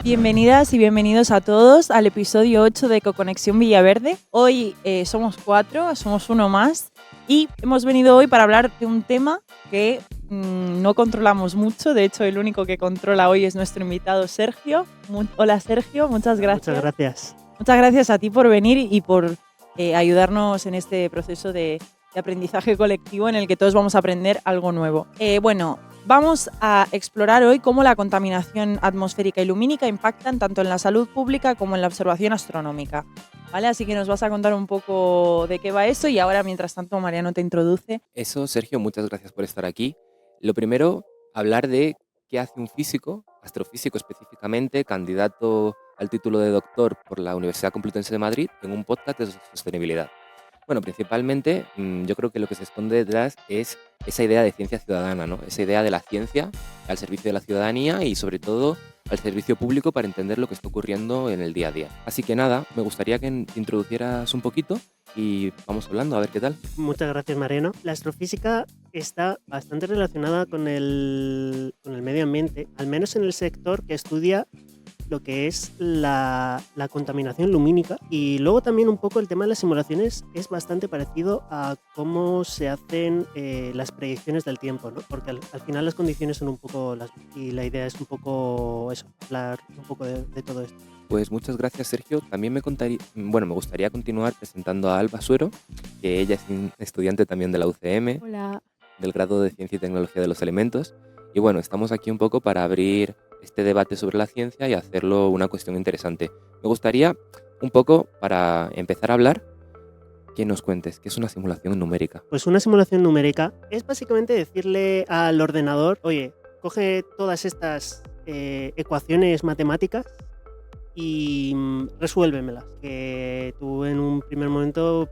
Bienvenidas y bienvenidos a todos al episodio 8 de Ecoconexión Villaverde. Hoy somos 4, somos uno más y hemos venido hoy para hablar de un tema que no controlamos mucho. De hecho, el único que controla hoy es nuestro invitado Sergio. Hola Sergio, muchas gracias. Muchas gracias. Muchas gracias a ti por venir y por ayudarnos en este proceso de aprendizaje colectivo en el que todos vamos a aprender algo nuevo. Vamos a explorar hoy cómo la contaminación atmosférica y lumínica impactan tanto en la salud pública como en la observación astronómica. ¿Vale? Así que nos vas a contar un poco de qué va eso y ahora, mientras tanto, Mariano te introduce. Eso, Sergio, muchas gracias por estar aquí. Lo primero, hablar de qué hace un físico, astrofísico específicamente, candidato al título de doctor por la Universidad Complutense de Madrid en un podcast de sostenibilidad. Bueno, principalmente yo creo que lo que se esconde detrás es esa idea de ciencia ciudadana, ¿no? Esa idea de la ciencia al servicio de la ciudadanía y sobre todo al servicio público para entender lo que está ocurriendo en el día a día. Así que nada, me gustaría que te introducieras un poquito y vamos hablando, a ver qué tal. Muchas gracias, Mariano. La astrofísica está bastante relacionada con el medio ambiente, al menos en el sector que estudia lo que es la contaminación lumínica, y luego también un poco el tema de las simulaciones es bastante parecido a cómo se hacen las predicciones del tiempo, ¿no? Porque al final las condiciones son un poco y la idea es un poco eso, hablar un poco de todo esto. Pues muchas gracias, Sergio. También me gustaría continuar presentando a Alba Suero, que ella es estudiante también de la UCM. Hola. Del grado de Ciencia y Tecnología de los Elementos. Y bueno, estamos aquí un poco para abrir este debate sobre la ciencia y hacerlo una cuestión interesante. Me gustaría un poco, para empezar a hablar, que nos cuentes qué es una simulación numérica. Pues una simulación numérica es básicamente decirle al ordenador, oye, coge todas estas ecuaciones matemáticas y resuélvemelas. Que tú en un primer momento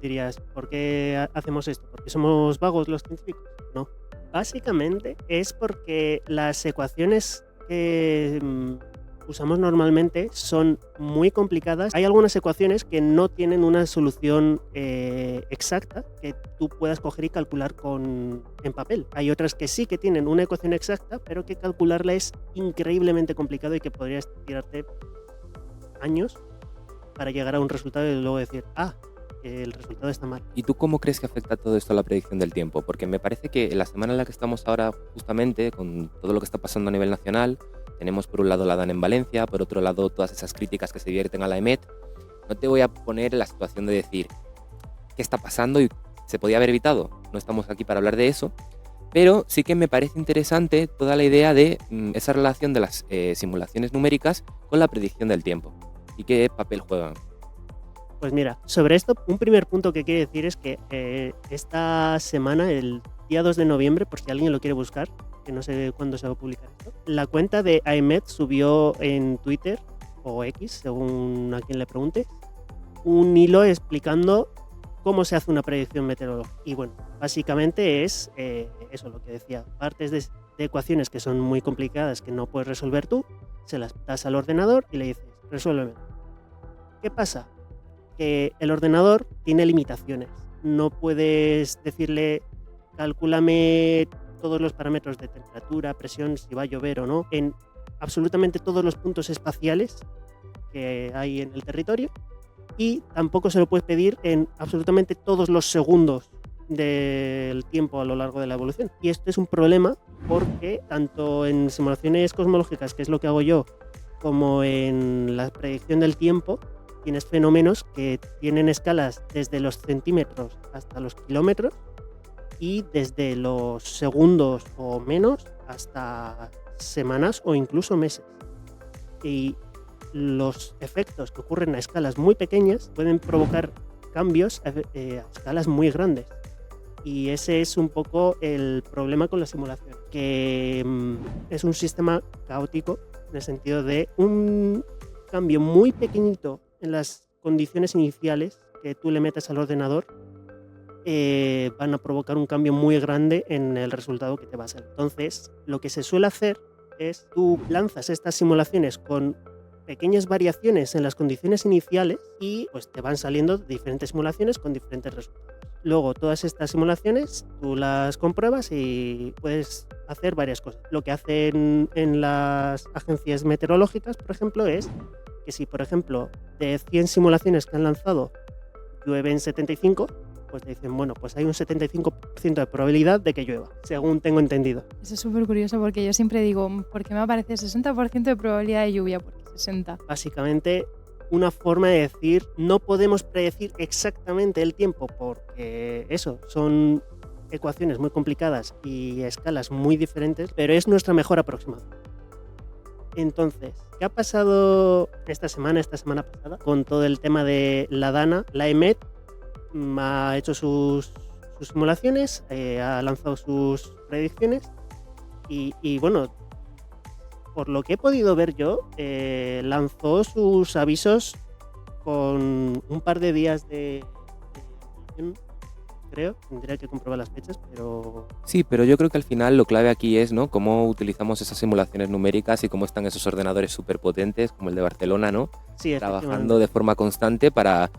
dirías, ¿por qué hacemos esto? ¿Porque somos vagos los científicos? No. Básicamente es porque las ecuaciones que usamos normalmente son muy complicadas. Hay algunas ecuaciones que no tienen una solución exacta que tú puedas coger y calcular en papel. Hay otras que sí que tienen una ecuación exacta, pero que calcularla es increíblemente complicado y que podrías tirarte años para llegar a un resultado y luego decir, el resultado está mal. ¿Y tú cómo crees que afecta todo esto a la predicción del tiempo? Porque me parece que en la semana en la que estamos ahora, justamente, con todo lo que está pasando a nivel nacional, tenemos por un lado la DAN en Valencia, por otro lado todas esas críticas que se vierten a la EMET. No te voy a poner en la situación de decir qué está pasando y se podía haber evitado. No estamos aquí para hablar de eso, pero sí que me parece interesante toda la idea de esa relación de las simulaciones numéricas con la predicción del tiempo y qué papel juegan. Pues mira, sobre esto, un primer punto que quiero decir es que esta semana, el día 2 de noviembre, por si alguien lo quiere buscar, que no sé cuándo se va a publicar esto, la cuenta de AEMET subió en Twitter, o X, según a quien le pregunte, un hilo explicando cómo se hace una predicción meteorológica. Y bueno, básicamente es eso lo que decía, partes de ecuaciones que son muy complicadas, que no puedes resolver tú, se las das al ordenador y le dices, resuélveme. ¿Qué pasa? Que el ordenador tiene limitaciones. No puedes decirle, calcúlame todos los parámetros de temperatura, presión, si va a llover o no, en absolutamente todos los puntos espaciales que hay en el territorio, y tampoco se lo puedes pedir en absolutamente todos los segundos del tiempo a lo largo de la evolución. Y esto es un problema porque tanto en simulaciones cosmológicas, que es lo que hago yo, como en la predicción del tiempo, tienes fenómenos que tienen escalas desde los centímetros hasta los kilómetros y desde los segundos o menos hasta semanas o incluso meses. Y los efectos que ocurren a escalas muy pequeñas pueden provocar cambios a escalas muy grandes. Y ese es un poco el problema con la simulación, que es un sistema caótico en el sentido de un cambio muy pequeñito en las condiciones iniciales que tú le metes al ordenador van a provocar un cambio muy grande en el resultado que te va a salir. Entonces, lo que se suele hacer es tú lanzas estas simulaciones con pequeñas variaciones en las condiciones iniciales y pues te van saliendo diferentes simulaciones con diferentes resultados. Luego, todas estas simulaciones, tú las compruebas y puedes hacer varias cosas. Lo que hacen en las agencias meteorológicas, por ejemplo, es que si, por ejemplo, de 100 simulaciones que han lanzado, llueven 75, pues te dicen, bueno, pues hay un 75% de probabilidad de que llueva, según tengo entendido. Eso es súper curioso porque yo siempre digo, ¿por qué me aparece 60% de probabilidad de lluvia? Porque 60. Básicamente, una forma de decir, no podemos predecir exactamente el tiempo porque eso, son ecuaciones muy complicadas y escalas muy diferentes, pero es nuestra mejor aproximación. Entonces, ¿qué ha pasado esta semana pasada con todo el tema de la DANA? La EMET ha hecho sus simulaciones, ha lanzado sus predicciones y bueno, por lo que he podido ver yo, lanzó sus avisos con un par de días de creo, tendría que comprobar las fechas, pero... Sí, pero yo creo que al final lo clave aquí es, ¿no?, cómo utilizamos esas simulaciones numéricas y cómo están esos ordenadores superpotentes como el de Barcelona, ¿no? Sí, trabajando de forma constante para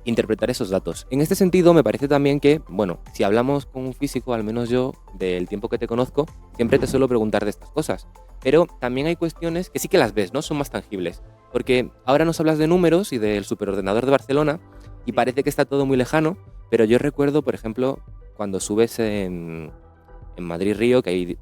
interpretar esos datos. En este sentido, me parece también que, bueno, si hablamos con un físico, al menos yo, del tiempo que te conozco, siempre te suelo preguntar de estas cosas. Pero también hay cuestiones que sí que las ves, ¿no? Son más tangibles. Porque ahora nos hablas de números y del superordenador de Barcelona y parece que está todo muy lejano, pero yo recuerdo, por ejemplo, cuando subes en Madrid-Río, que hay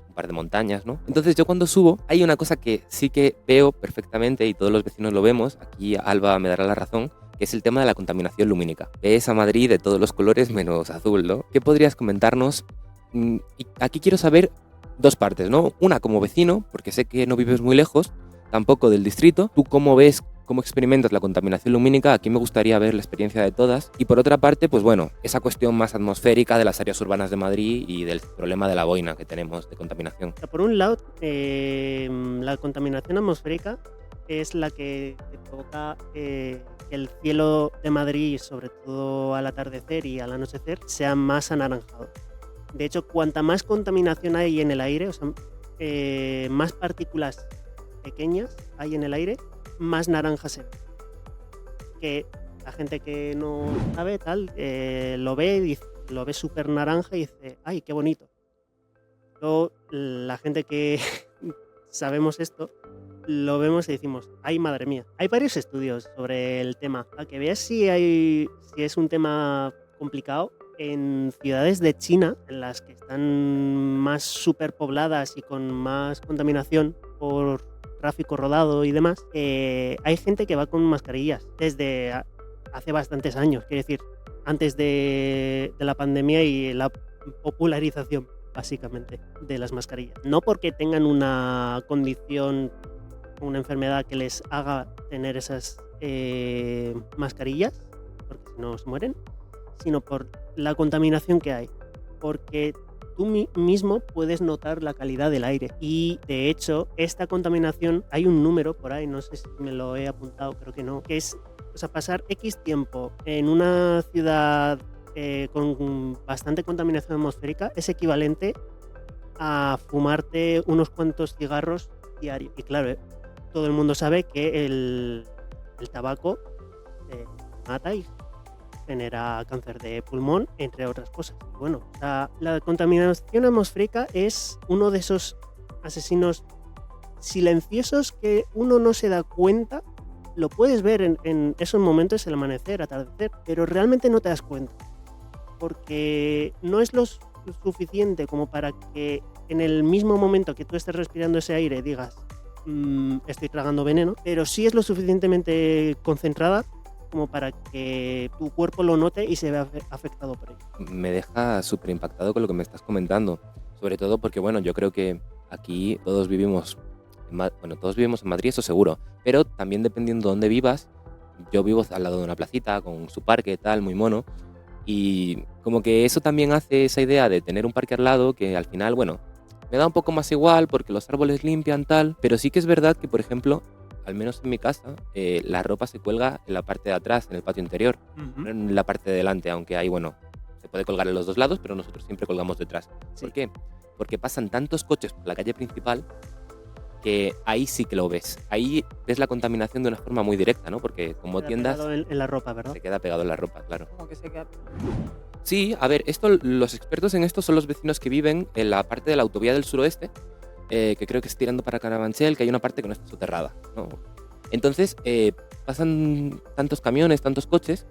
un par de montañas, ¿no? Entonces yo cuando subo, hay una cosa que sí que veo perfectamente y todos los vecinos lo vemos, aquí Alba me dará la razón, que es el tema de la contaminación lumínica. Ves a Madrid de todos los colores menos azul, ¿no? ¿Qué podrías comentarnos? Y aquí quiero saber dos partes, ¿no? Una como vecino, porque sé que no vives muy lejos, tampoco del distrito. ¿Tú cómo ves, cómo experimentas la contaminación lumínica? Aquí me gustaría ver la experiencia de todas. Y por otra parte, pues bueno, esa cuestión más atmosférica de las áreas urbanas de Madrid y del problema de la boina que tenemos de contaminación. Por un lado, la contaminación atmosférica es la que te provoca que el cielo de Madrid, sobre todo al atardecer y al anochecer, sea más anaranjado. De hecho, cuanta más contaminación hay en el aire, o sea, más partículas pequeñas hay en el aire, más naranja se ve. Que la gente que no sabe tal, lo ve súper naranja y dice, ¡ay, qué bonito! Luego, la gente que sabemos esto, lo vemos y decimos, ¡ay, madre mía! Hay varios estudios sobre el tema. A que veas si es un tema complicado, en ciudades de China, en las que están más superpobladas y con más contaminación por tráfico rodado y demás, hay gente que va con mascarillas desde hace bastantes años, quiero decir, antes de la pandemia y la popularización, básicamente, de las mascarillas. No porque tengan una condición, una enfermedad que les haga tener esas mascarillas, porque si no se mueren, sino por la contaminación que hay, porque tú mismo puedes notar la calidad del aire y de hecho esta contaminación, hay un número por ahí, no sé si me lo he apuntado, creo que no, que es, o sea, pasar X tiempo en una ciudad con bastante contaminación atmosférica es equivalente a fumarte unos cuantos cigarros diarios. Y claro, todo el mundo sabe que el tabaco mata y genera cáncer de pulmón, entre otras cosas. Bueno, la contaminación atmosférica es uno de esos asesinos silenciosos que uno no se da cuenta. Lo puedes ver en esos momentos, el amanecer, atardecer, pero realmente no te das cuenta. Porque no es lo suficiente como para que en el mismo momento que tú estés respirando ese aire digas estoy tragando veneno, pero sí es lo suficientemente concentrada como para que tu cuerpo lo note y se vea afectado por ello. Me deja súper impactado con lo que me estás comentando, sobre todo porque, bueno, yo creo que aquí todos vivimos en Madrid, eso seguro, pero también dependiendo de dónde vivas, yo vivo al lado de una placita con su parque, tal, muy mono, y como que eso también hace esa idea de tener un parque al lado que al final, bueno, me da un poco más igual porque los árboles limpian, tal, pero sí que es verdad que, por ejemplo, al menos en mi casa, la ropa se cuelga en la parte de atrás, en el patio interior, no en la parte de delante, aunque ahí, bueno, se puede colgar en los dos lados, pero nosotros siempre colgamos detrás. Sí. ¿Por qué? Porque pasan tantos coches por la calle principal que ahí sí que lo ves. Ahí ves la contaminación de una forma muy directa, ¿no? Porque como Queda tiendas pegado en la ropa, ¿verdad? se queda pegado en la ropa, claro. Como que se queda. Sí, a ver, los expertos en esto son los vecinos que viven en la parte de la autovía del suroeste, que creo que es tirando para Carabanchel, que hay una parte que no está soterrada, ¿no? Entonces, pasan tantos camiones, tantos coches,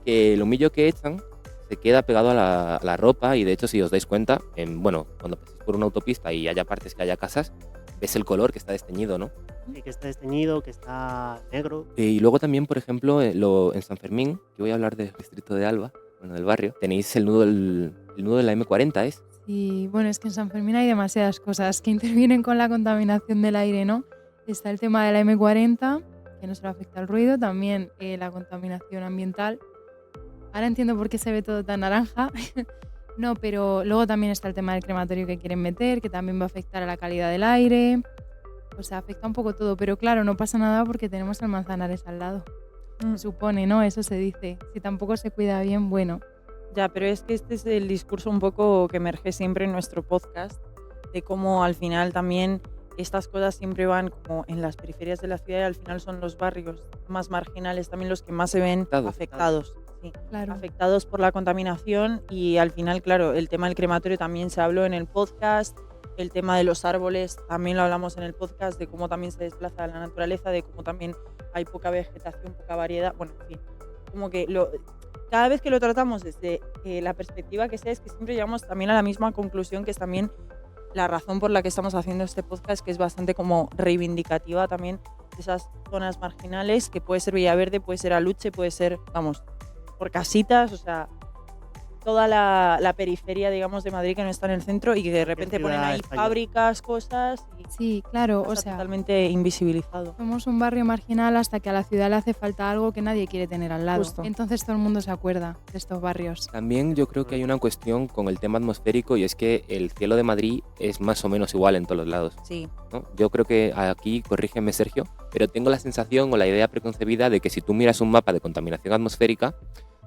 que el humillo que echan se queda pegado a la ropa y de hecho, si os dais cuenta, cuando paséis por una autopista y haya partes que haya casas, ves el color que está desteñido, ¿no? Sí, que está desteñido, que está negro. Y luego también, por ejemplo, en San Fermín, que voy a hablar del distrito de Alba, del barrio, tenéis el nudo de la M40, ¿es? Y bueno, es que en San Fermín hay demasiadas cosas que intervienen con la contaminación del aire, ¿no? Está el tema de la M40, que no solo afecta al ruido, también la contaminación ambiental. Ahora entiendo por qué se ve todo tan naranja. No, pero luego también está el tema del crematorio que quieren meter, que también va a afectar a la calidad del aire. O sea, afecta un poco todo, pero claro, no pasa nada porque tenemos el Manzanares al lado. Se supone, ¿no? Eso se dice. Si tampoco se cuida bien, bueno. Ya, pero es que este es el discurso un poco que emerge siempre en nuestro podcast, de cómo al final también estas cosas siempre van como en las periferias de la ciudad y al final son los barrios más marginales también los que más se ven afectados. Sí, Claro. afectados por la contaminación y al final, claro, el tema del crematorio también se habló en el podcast, el tema de los árboles también lo hablamos en el podcast, de cómo también se desplaza la naturaleza, de cómo también hay poca vegetación, poca variedad, bueno, en fin, como que cada vez que lo tratamos desde la perspectiva que sea, es que siempre llegamos también a la misma conclusión, que es también la razón por la que estamos haciendo este podcast, que es bastante como reivindicativa también de esas zonas marginales, que puede ser Villaverde, puede ser Aluche, puede ser, vamos, por Casitas, o sea, toda la periferia, digamos, de Madrid que no está en el centro y que de repente ponen ahí fábricas, cosas y Sí, claro, está o sea, totalmente invisibilizado. somos un barrio marginal hasta que a la ciudad le hace falta algo que nadie quiere tener al lado. Justo. Entonces todo el mundo se acuerda de estos barrios. También yo creo que hay una cuestión con el tema atmosférico y es que el cielo de Madrid es más o menos igual en todos los lados, Sí, ¿no? Yo creo que aquí, corrígeme Sergio, pero tengo la sensación o la idea preconcebida de que si tú miras un mapa de contaminación atmosférica,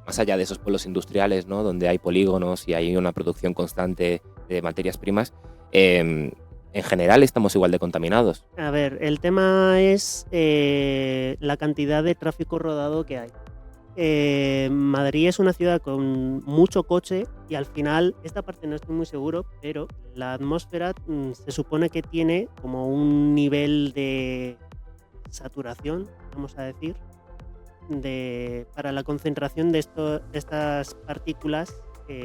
más allá de esos pueblos industriales, ¿no? Donde hay polígonos y hay una producción constante de materias primas, en general estamos igual de contaminados. A ver, el tema es la cantidad de tráfico rodado que hay. Madrid es una ciudad con mucho coche y al final, esta parte no estoy muy seguro, pero la atmósfera se supone que tiene como un nivel de saturación, vamos a decir, para la concentración de estas partículas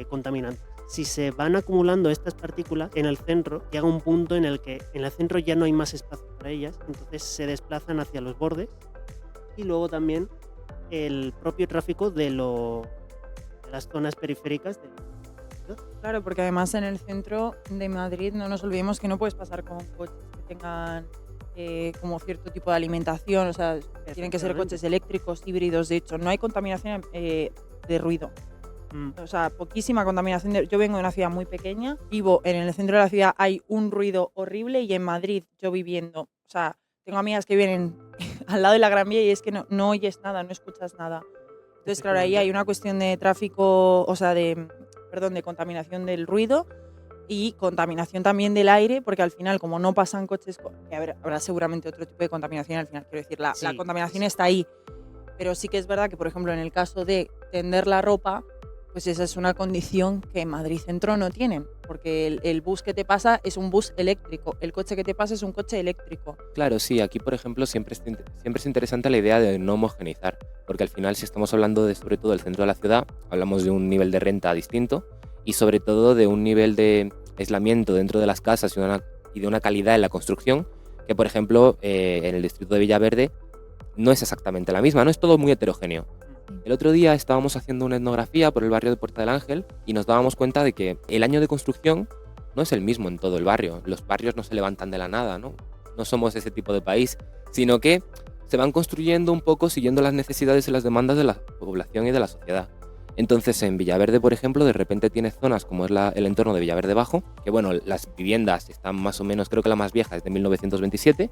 contaminantes. Si se van acumulando estas partículas en el centro, llega un punto en el que en el centro ya no hay más espacio para ellas, entonces se desplazan hacia los bordes y luego también el propio tráfico de las zonas periféricas de la ciudad. claro, porque además en el centro de Madrid no nos olvidemos que no puedes pasar con coches que tengan como cierto tipo de alimentación, o sea, tienen que ser coches eléctricos, híbridos, de hecho, no hay contaminación de ruido. O sea, poquísima contaminación. Yo vengo de una ciudad muy pequeña, vivo en el centro de la ciudad, hay un ruido horrible y en Madrid, yo viviendo, o sea, tengo amigas que vienen al lado de la Gran Vía y es que no oyes nada, no escuchas nada. Entonces, claro, ahí hay una cuestión de tráfico, o sea, de contaminación del ruido y contaminación también del aire, porque al final, como no pasan coches, que habrá seguramente otro tipo de contaminación al final, quiero decir, la contaminación está ahí. Pero sí que es verdad que, por ejemplo, en el caso de tender la ropa, pues esa es una condición que en Madrid Centro no tienen, porque el bus que te pasa es un bus eléctrico, el coche que te pasa es un coche eléctrico. Claro, sí, aquí por ejemplo siempre es interesante la idea de no homogeneizar, porque al final si estamos hablando de sobre todo del centro de la ciudad, hablamos de un nivel de renta distinto y sobre todo de un nivel de aislamiento dentro de las casas y de una calidad en la construcción que por ejemplo en el distrito de Villaverde no es exactamente la misma, no es todo muy heterogéneo. El otro día estábamos haciendo una etnografía por el barrio de Puerta del Ángel y nos dábamos cuenta de que el año de construcción no es el mismo en todo el barrio. Los barrios no se levantan de la nada, ¿no? No somos ese tipo de país, sino que se van construyendo un poco siguiendo las necesidades y las demandas de la población y de la sociedad. Entonces en Villaverde, por ejemplo, de repente tienes zonas como es el entorno de Villaverde Bajo, que bueno, las viviendas están más o menos, creo que la más vieja es de 1927,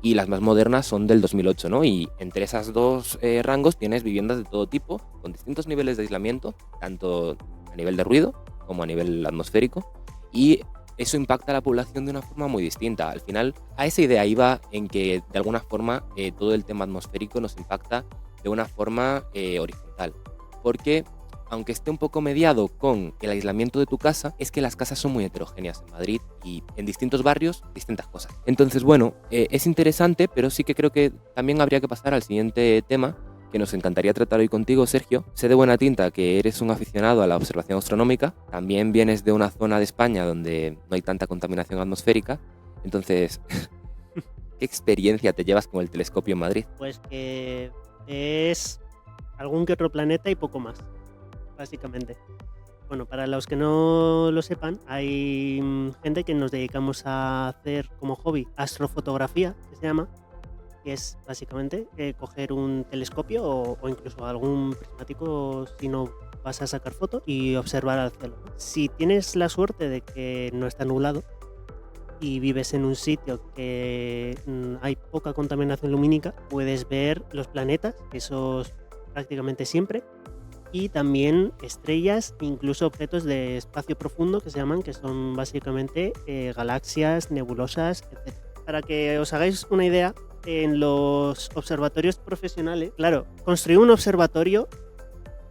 y las más modernas son del 2008, ¿no? Y entre esos dos rangos tienes viviendas de todo tipo, con distintos niveles de aislamiento, tanto a nivel de ruido como a nivel atmosférico, y eso impacta a la población de una forma muy distinta. Al final, a esa idea iba en que de alguna forma todo el tema atmosférico nos impacta de una forma horizontal. Porque aunque esté un poco mediado con el aislamiento de tu casa, es que las casas son muy heterogéneas en Madrid y en distintos barrios, distintas cosas. Entonces, bueno, es interesante, pero sí que creo que también habría que pasar al siguiente tema que nos encantaría tratar hoy contigo, Sergio. Sé de buena tinta que eres un aficionado a la observación astronómica. También vienes de una zona de España donde no hay tanta contaminación atmosférica. Entonces, ¿qué experiencia te llevas con el telescopio en Madrid? Pues que es algún que otro planeta y poco más, básicamente. Bueno, para los que no lo sepan, hay gente que nos dedicamos a hacer como hobby astrofotografía, que se llama, que es básicamente coger un telescopio o incluso algún prismático si no vas a sacar foto y observar al cielo. Si tienes la suerte de que no está nublado y vives en un sitio que hay poca contaminación lumínica, puedes ver los planetas, esos prácticamente siempre, y también estrellas, incluso objetos de espacio profundo que se llaman, que son básicamente galaxias, nebulosas, etc. Para que os hagáis una idea, en los observatorios profesionales, claro, construir un observatorio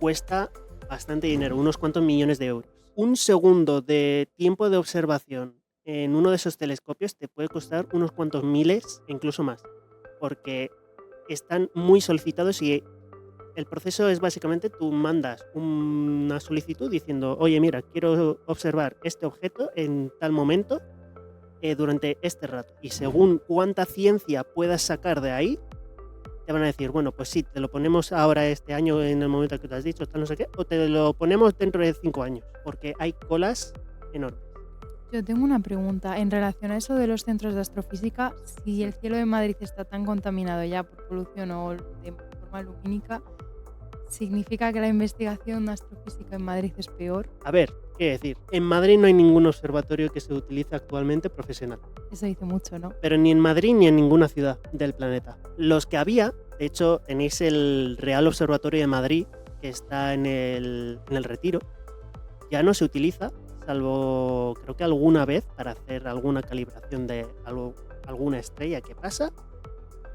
cuesta bastante dinero, unos cuantos millones de euros. Un segundo de tiempo de observación en uno de esos telescopios te puede costar unos cuantos miles, incluso más, porque están muy solicitados y el proceso es básicamente tú mandas una solicitud diciendo, oye, mira, quiero observar este objeto en tal momento durante este rato. Y según cuánta ciencia puedas sacar de ahí, te van a decir, bueno, pues sí, te lo ponemos ahora este año en el momento que te has dicho, tal no sé qué, o te lo ponemos dentro de 5 años, porque hay colas enormes. Yo tengo una pregunta en relación a eso de los centros de astrofísica. Si el cielo de Madrid está tan contaminado ya por polución o de forma lumínica, ¿significa que la investigación astrofísica en Madrid es peor? A ver, ¿qué decir? En Madrid no hay ningún observatorio que se utilice actualmente profesional. Eso dice mucho, ¿no? Pero ni en Madrid ni en ninguna ciudad del planeta. Los que había, de hecho, tenéis el Real Observatorio de Madrid, que está en el Retiro, ya no se utiliza, salvo creo que alguna vez para hacer alguna calibración de alguna estrella que pasa,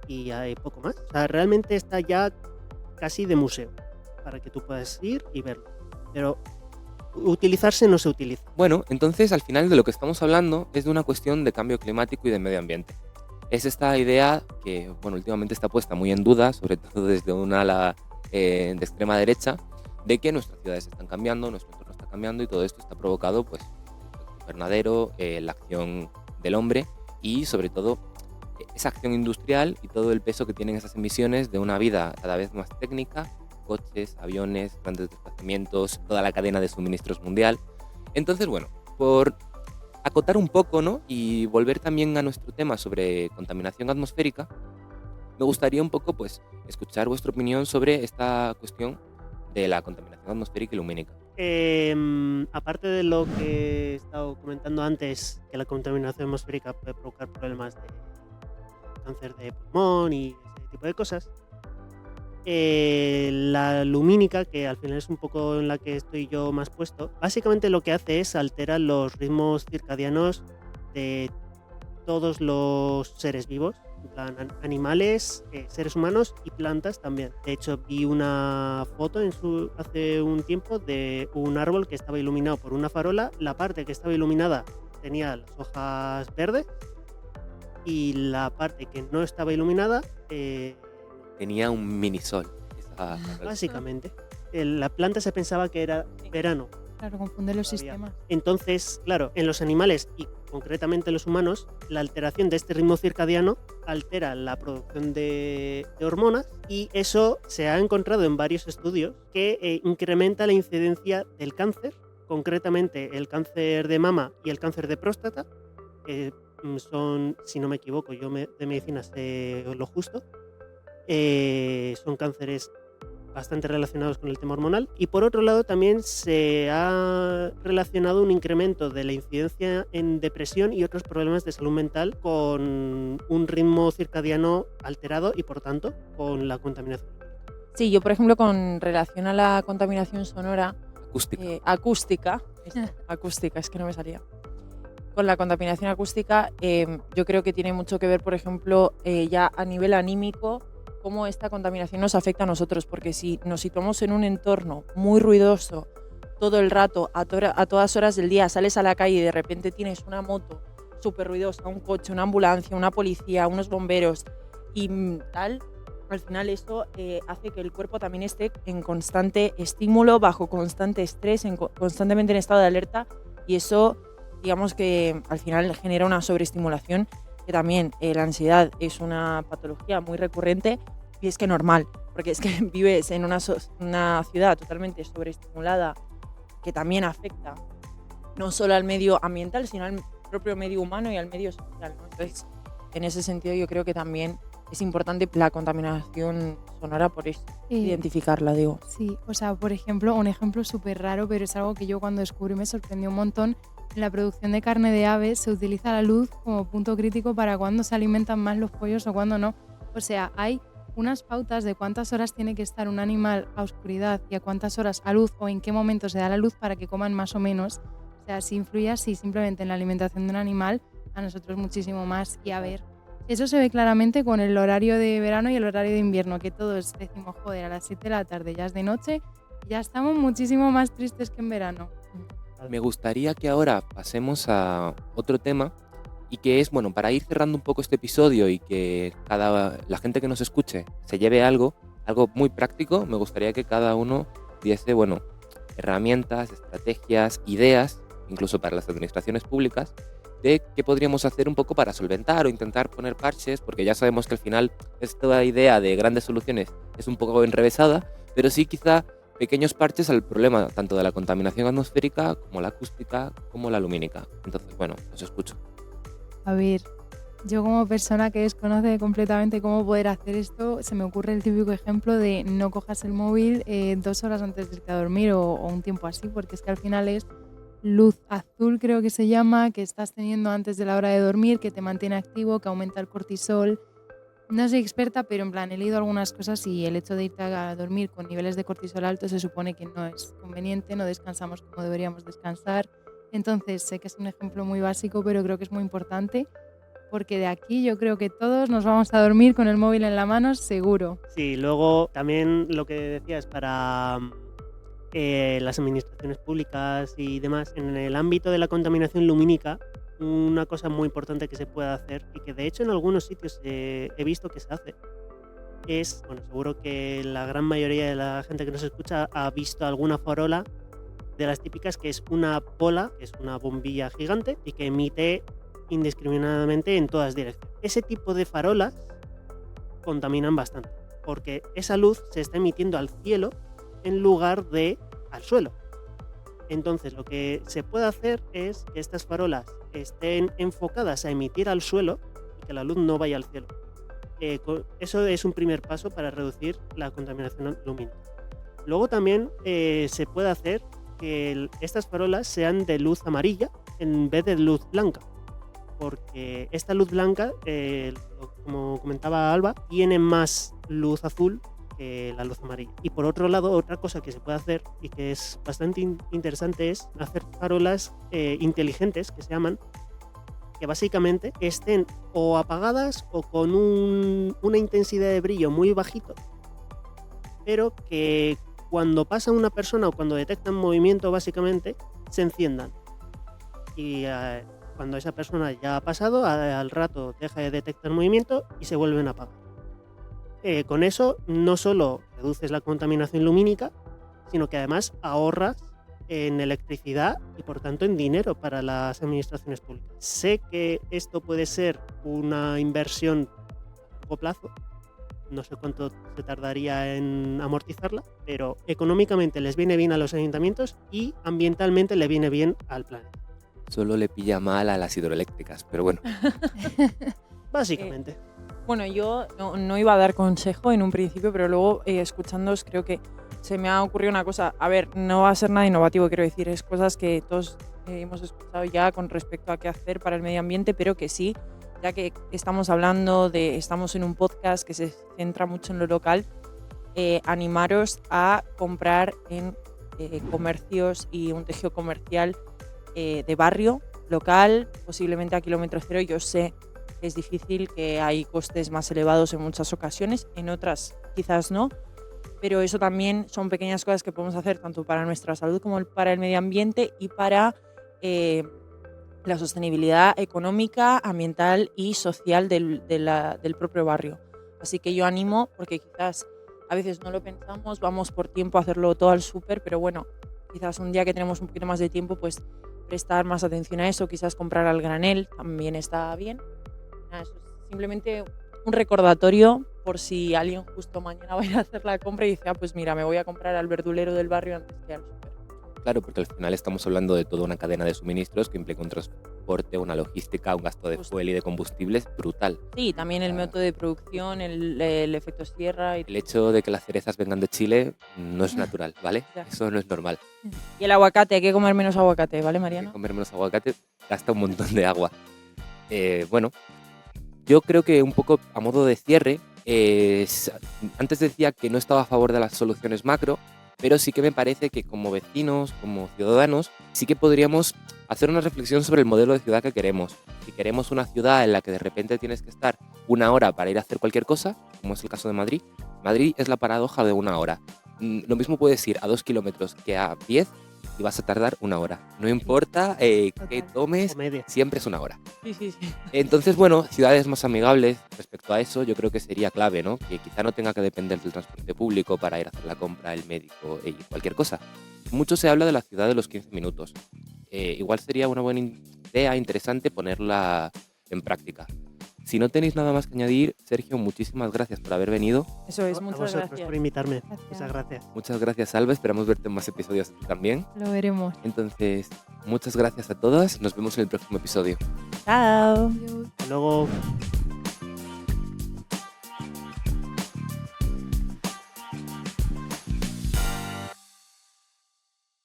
y hay poco más. O sea, realmente está ya casi de museo, para que tú puedas ir y verlo. Pero utilizarse no se utiliza. Bueno, entonces al final de lo que estamos hablando es de una cuestión de cambio climático y de medio ambiente. Es esta idea que, bueno, últimamente está puesta muy en duda, sobre todo desde una ala de extrema derecha, de que nuestras ciudades están cambiando, nuestro entorno está cambiando y todo esto está provocado, pues, el efecto invernadero, la acción del hombre y, sobre todo, esa acción industrial y todo el peso que tienen esas emisiones de una vida cada vez más técnica, coches, aviones, grandes desplazamientos, toda la cadena de suministros mundial. Entonces, bueno, por acotar un poco, ¿no? Y volver también a nuestro tema sobre contaminación atmosférica, me gustaría un poco, pues, escuchar vuestra opinión sobre esta cuestión de la contaminación atmosférica y lumínica. Aparte de lo que he estado comentando antes, que la contaminación atmosférica puede provocar problemas de cáncer de pulmón y ese tipo de cosas, la lumínica, que al final es un poco en la que estoy yo más puesto, básicamente lo que hace es alterar los ritmos circadianos de todos los seres vivos, en plan animales, seres humanos y plantas también. De hecho, vi una foto hace un tiempo de un árbol que estaba iluminado por una farola. La parte que estaba iluminada tenía las hojas verdes y la parte que no estaba iluminada tenía un minisol. Básicamente. La planta se pensaba que era verano. Claro, confunde los sistemas. Entonces, claro, en los animales y concretamente en los humanos, la alteración de este ritmo circadiano altera la producción de hormonas y eso se ha encontrado en varios estudios que incrementa la incidencia del cáncer, concretamente el cáncer de mama y el cáncer de próstata, que son, si no me equivoco, yo de medicina sé lo justo, son cánceres bastante relacionados con el tema hormonal. Y por otro lado también se ha relacionado un incremento de la incidencia en depresión y otros problemas de salud mental con un ritmo circadiano alterado y por tanto con la contaminación. Sí, yo por ejemplo con relación a la contaminación sonora, Acústica. acústica, es que no me salía. con la contaminación acústica, yo creo que tiene mucho que ver, por ejemplo, ya a nivel anímico, cómo esta contaminación nos afecta a nosotros, porque si nos situamos en un entorno muy ruidoso todo el rato, a todas horas del día, sales a la calle y de repente tienes una moto súper ruidosa, un coche, una ambulancia, una policía, unos bomberos y tal, al final esto hace que el cuerpo también esté en constante estímulo, bajo constante estrés, constantemente en estado de alerta, y eso, digamos que al final genera una sobreestimulación, que también la ansiedad es una patología muy recurrente y es que normal, porque es que vives en una ciudad totalmente sobreestimulada, que también afecta no solo al medio ambiental, sino al propio medio humano y al medio social, ¿no? Entonces, en ese sentido yo creo que también es importante la contaminación sonora, por eso, identificarla, digo. Sí, o sea, por ejemplo, un ejemplo súper raro, pero es algo que yo cuando descubrí me sorprendió un montón. En la producción de carne de aves se utiliza la luz como punto crítico para cuándo se alimentan más los pollos o cuándo no. O sea, hay unas pautas de cuántas horas tiene que estar un animal a oscuridad y a cuántas horas a luz o en qué momento se da la luz para que coman más o menos. O sea, si influye así simplemente en la alimentación de un animal, a nosotros muchísimo más. Y a ver, eso se ve claramente con el horario de verano y el horario de invierno, que todos decimos, joder, a las 7 de la tarde ya es de noche y ya estamos muchísimo más tristes que en verano. Me gustaría que ahora pasemos a otro tema y que es, bueno, para ir cerrando un poco este episodio y que la gente que nos escuche se lleve algo muy práctico, me gustaría que cada uno diese, bueno, herramientas, estrategias, ideas, incluso para las administraciones públicas, de qué podríamos hacer un poco para solventar o intentar poner parches, porque ya sabemos que al final esta idea de grandes soluciones es un poco enrevesada, pero sí quizá pequeños parches al problema tanto de la contaminación atmosférica como la acústica como la lumínica. Entonces, bueno, os escucho. A ver, yo como persona que desconoce completamente cómo poder hacer esto, se me ocurre el típico ejemplo de no cojas el móvil 2 horas antes de irte a dormir o un tiempo así, porque es que al final es luz azul, creo que se llama, que estás teniendo antes de la hora de dormir, que te mantiene activo, que aumenta el cortisol. No soy experta, pero en plan he leído algunas cosas y el hecho de irte a dormir con niveles de cortisol alto se supone que no es conveniente, no descansamos como deberíamos descansar. Entonces sé que es un ejemplo muy básico, pero creo que es muy importante porque de aquí yo creo que todos nos vamos a dormir con el móvil en la mano seguro. Sí, luego también lo que decías para las administraciones públicas y demás, en el ámbito de la contaminación lumínica, una cosa muy importante que se puede hacer y que de hecho en algunos sitios he visto que se hace es, bueno, seguro que la gran mayoría de la gente que nos escucha ha visto alguna farola de las típicas, que es una bola, que es una bombilla gigante y que emite indiscriminadamente en todas direcciones. Ese tipo de farolas contaminan bastante porque esa luz se está emitiendo al cielo en lugar de al suelo. Entonces lo que se puede hacer es que estas farolas estén enfocadas a emitir al suelo y que la luz no vaya al cielo. Eso es un primer paso para reducir la contaminación lumínica. Luego también se puede hacer que estas farolas sean de luz amarilla en vez de luz blanca, porque esta luz blanca, como comentaba Alba, tiene más luz azul que la luz amarilla. Y por otro lado, otra cosa que se puede hacer y que es bastante interesante es hacer farolas inteligentes, que se llaman, que básicamente estén o apagadas o con una intensidad de brillo muy bajito, pero que cuando pasa una persona o cuando detectan movimiento básicamente se enciendan. Y cuando esa persona ya ha pasado, al rato deja de detectar movimiento y se vuelven a apagar. Con eso no solo reduces la contaminación lumínica, sino que además ahorras en electricidad y por tanto en dinero para las administraciones públicas. Sé que esto puede ser una inversión a largo plazo, no sé cuánto se tardaría en amortizarla, pero económicamente les viene bien a los ayuntamientos y ambientalmente le viene bien al planeta. Solo le pilla mal a las hidroeléctricas, pero bueno. Básicamente. Bueno, yo no iba a dar consejo en un principio, pero luego escuchándoos creo que se me ha ocurrido una cosa. A ver, no va a ser nada innovativo, quiero decir, es cosas que todos hemos escuchado ya con respecto a qué hacer para el medio ambiente, pero que sí, ya que estamos en un podcast que se centra mucho en lo local, animaros a comprar en comercios y un tejido comercial de barrio, local, posiblemente a kilómetro cero. Yo sé que es difícil, que hay costes más elevados en muchas ocasiones, en otras quizás no, pero eso también son pequeñas cosas que podemos hacer tanto para nuestra salud como para el medio ambiente y para la sostenibilidad económica, ambiental y social del propio barrio. Así que yo animo, porque quizás a veces no lo pensamos, vamos por tiempo a hacerlo todo al súper, pero bueno, quizás un día que tenemos un poquito más de tiempo, pues prestar más atención a eso, quizás comprar al granel también está bien. Nada, eso es simplemente un recordatorio por si alguien justo mañana va a ir a hacer la compra y dice, pues mira, me voy a comprar al verdulero del barrio antes que al súper. Claro, porque al final estamos hablando de toda una cadena de suministros que implica un transporte, una logística, un gasto de fuel y de combustibles brutal. Sí, también el método de producción, el efecto sierra. El hecho de que las cerezas vengan de Chile no es natural, ¿vale? Eso no es normal. Y el aguacate, hay que comer menos aguacate, ¿vale, Hay Mariano? que comer menos aguacate, gasta un montón de agua. Bueno, yo creo que un poco a modo de cierre, antes decía que no estaba a favor de las soluciones macro, pero sí que me parece que como vecinos, como ciudadanos, sí que podríamos hacer una reflexión sobre el modelo de ciudad que queremos. Si queremos una ciudad en la que de repente tienes que estar 1 hora para ir a hacer cualquier cosa, como es el caso de Madrid, Madrid es la paradoja de 1 hora. Lo mismo puedes ir a 2 kilómetros que a 10 y vas a tardar 1 hora. No importa que tomes, Comedia. siempre es 1 hora. Sí, sí, sí. Entonces, bueno, ciudades más amigables respecto a eso, yo creo que sería clave, ¿no? Que quizá no tenga que depender del transporte público para ir a hacer la compra, el médico y cualquier cosa. Mucho se habla de la ciudad de los 15 minutos. Igual sería una buena idea, interesante, ponerla en práctica. Si no tenéis nada más que añadir, Sergio, muchísimas gracias por haber venido. Eso es, A muchas vosotros gracias. por invitarme. Gracias. Muchas gracias. Muchas gracias, Alba. Esperamos verte en más episodios también. Lo veremos. Entonces, muchas gracias a todas. Nos vemos en el próximo episodio. Chao. Adiós. Hasta luego.